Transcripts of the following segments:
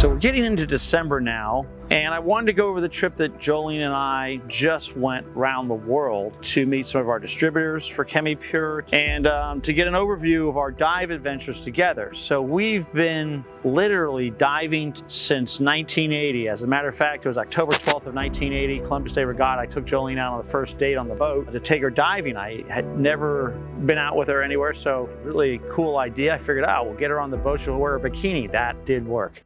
So we're getting into December now, and I wanted to go over the trip that Joleen and I just went around the world to meet some of our distributors for CHEMI-PURE and to get an overview of our dive adventures together. So we've been literally diving since 1980. As a matter of fact, it was October 12th of 1980, Columbus Day Regatta. I took Joleen out on the first date on the boat to take her diving. I had never been out with her anywhere, so really cool idea. I figured, we'll get her on the boat, she'll wear a bikini. That did work.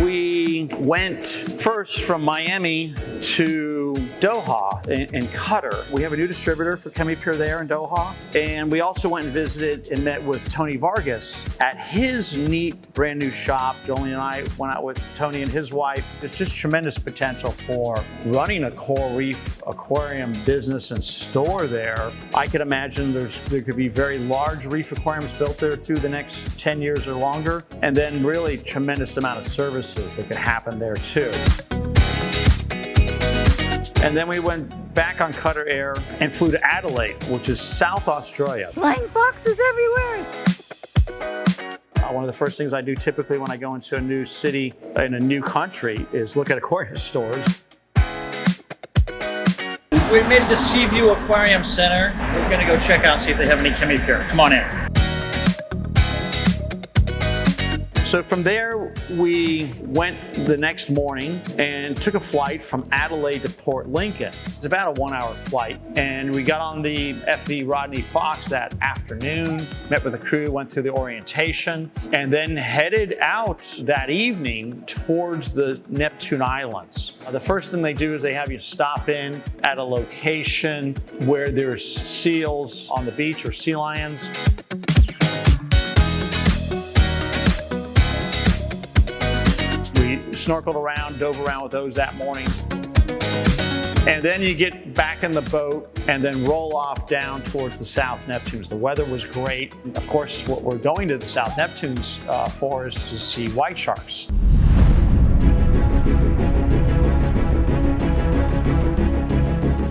We went first from Miami to Doha in Qatar. We have a new distributor for CHEMI-PURE there in Doha. And we also went and visited and met with Tony Vargas at his neat brand new shop. Joleen and I went out with Tony and his wife. There's just tremendous potential for running a coral reef aquarium business and store there. I could imagine there could be very large reef aquariums built there through the next 10 years or longer. And then really tremendous amount of services that could happen there too. And then we went back on Qatar Air and flew to Adelaide, which is South Australia. Flying foxes everywhere. One of the first things I do typically when I go into a new city in a new country is look at aquarium stores. We made it to Seaview Aquarium Center. We're gonna go check out, see if they have any CHEMI-PURE. Come on in. So from there, we went the next morning and took a flight from Adelaide to Port Lincoln. It's about a 1-hour flight. And we got on the FV Rodney Fox that afternoon, met with the crew, went through the orientation, and then headed out that evening towards the Neptune Islands. The first thing they do is they have you stop in at a location where there's seals on the beach or sea lions. Snorkeled around, dove around with those that morning. And then you get back in the boat and then roll off down towards the South Neptunes. The weather was great. Of course, what we're going to the South Neptunes for is to see white sharks.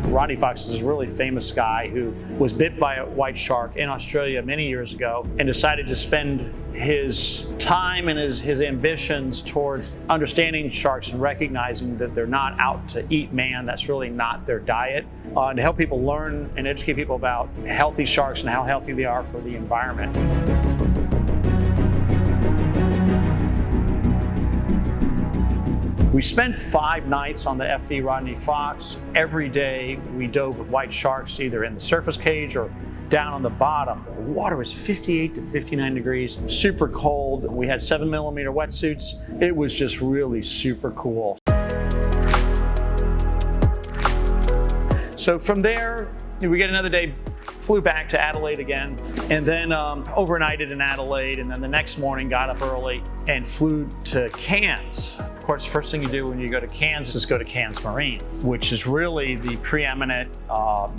Rodney Fox is a really famous guy who was bit by a white shark in Australia many years ago and decided to spend his time and his ambitions towards understanding sharks and recognizing that they're not out to eat man. That's really not their diet. And to help people learn and educate people about healthy sharks and how healthy they are for the environment. We spent 5 nights on the FV Rodney Fox. Every day we dove with white sharks, either in the surface cage or down on the bottom. The water was 58 to 59 degrees, super cold. We had 7mm wetsuits. It was just really super cool. So from there, we get another day, flew back to Adelaide again, and then overnighted in Adelaide, and then the next morning got up early and flew to Cairns. Of course, the first thing you do when you go to Cairns is go to Cairns Marine, which is really the preeminent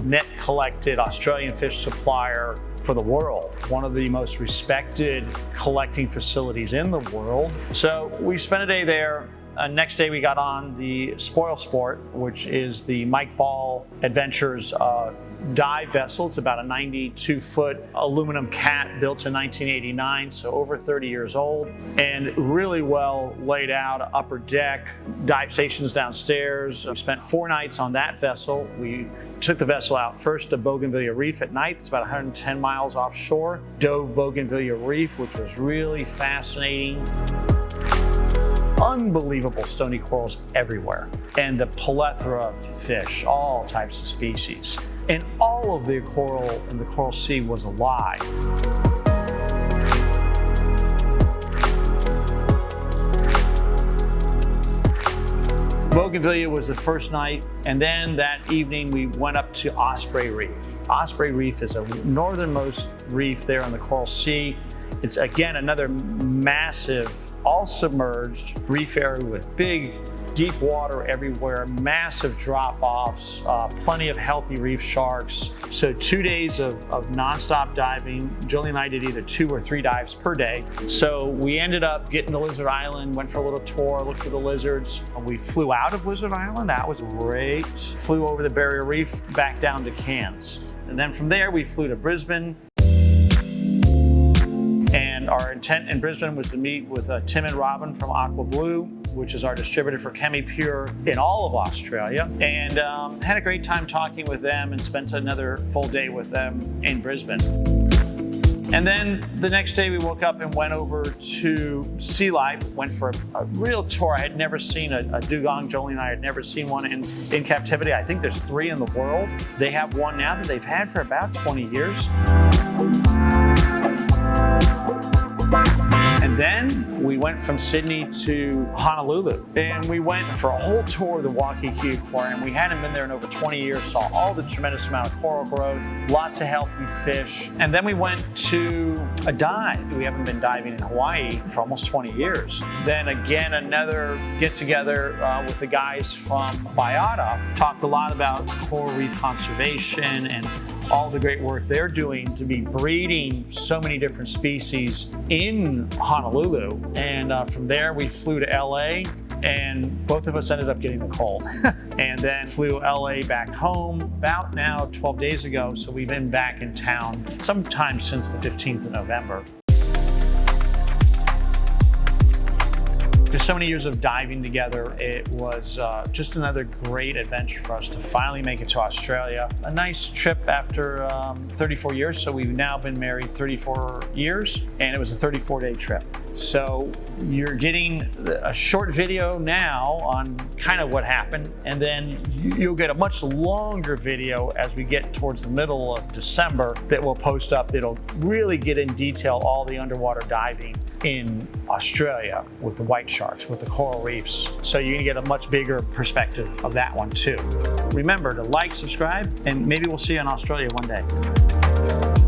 net collected Australian fish supplier for the world. One of the most respected collecting facilities in the world. So we spent a day there. Next day we got on the Spoil Sport, which is the Mike Ball Adventures dive vessel. It's about a 92-foot aluminum cat built in 1989, so over 30 years old, and really well laid out, upper deck, dive stations downstairs. We spent 4 nights on that vessel. We took the vessel out first to Bougainvillea Reef at night. It's about 110 miles offshore. Dove Bougainvillea Reef, which was really fascinating. Unbelievable stony corals everywhere, and the plethora of fish, all types of species. And all of the coral in the Coral Sea was alive. Bougainvillea was the first night, and then that evening we went up to Osprey Reef. Osprey Reef is a northernmost reef there in the Coral Sea. It's again another massive, all submerged reef area with big, deep water everywhere, massive drop-offs, plenty of healthy reef sharks. So 2 days of nonstop diving. Joleen and I did either 2 or 3 dives per day. So we ended up getting to Lizard Island, went for a little tour, looked for the lizards. We flew out of Lizard Island, that was great. Flew over the Barrier Reef, back down to Cairns. And then from there we flew to Brisbane. And our Our intent in Brisbane was to meet with Tim and Robin from Aqua Blue, which is our distributor for CHEMI-PURE in all of Australia, and had a great time talking with them and spent another full day with them in Brisbane. And then the next day we woke up and went over to Sea Life, went for a real tour. I had never seen a dugong. Joleen and I had never seen one in captivity. I think there's 3 in the world. They have one now that they've had for about 20 years. And then we went from Sydney to Honolulu, and we went for a whole tour of the Waikiki Aquarium. We hadn't been there in over 20 years, saw all the tremendous amount of coral growth, lots of healthy fish. And then we went to a dive. We haven't been diving in Hawaii for almost 20 years. Then again, another get together with the guys from Biota, talked a lot about coral reef conservation and all the great work they're doing to be breeding so many different species in Honolulu. And from there, we flew to LA, and both of us ended up getting the cold. And then flew LA back home about now 12 days ago. So we've been back in town sometime since the 15th of November. After so many years of diving together, it was just another great adventure for us to finally make it to Australia. A nice trip after 34 years, so we've now been married 34 years, and it was a 34-day trip. So you're getting a short video now on kind of what happened, and then you'll get a much longer video as we get towards the middle of December that we'll post up that'll really get in detail all the underwater diving in Australia with the white sharks, with the coral reefs. So you're gonna get a much bigger perspective of that one too. Remember to like, subscribe, and maybe we'll see you in Australia one day.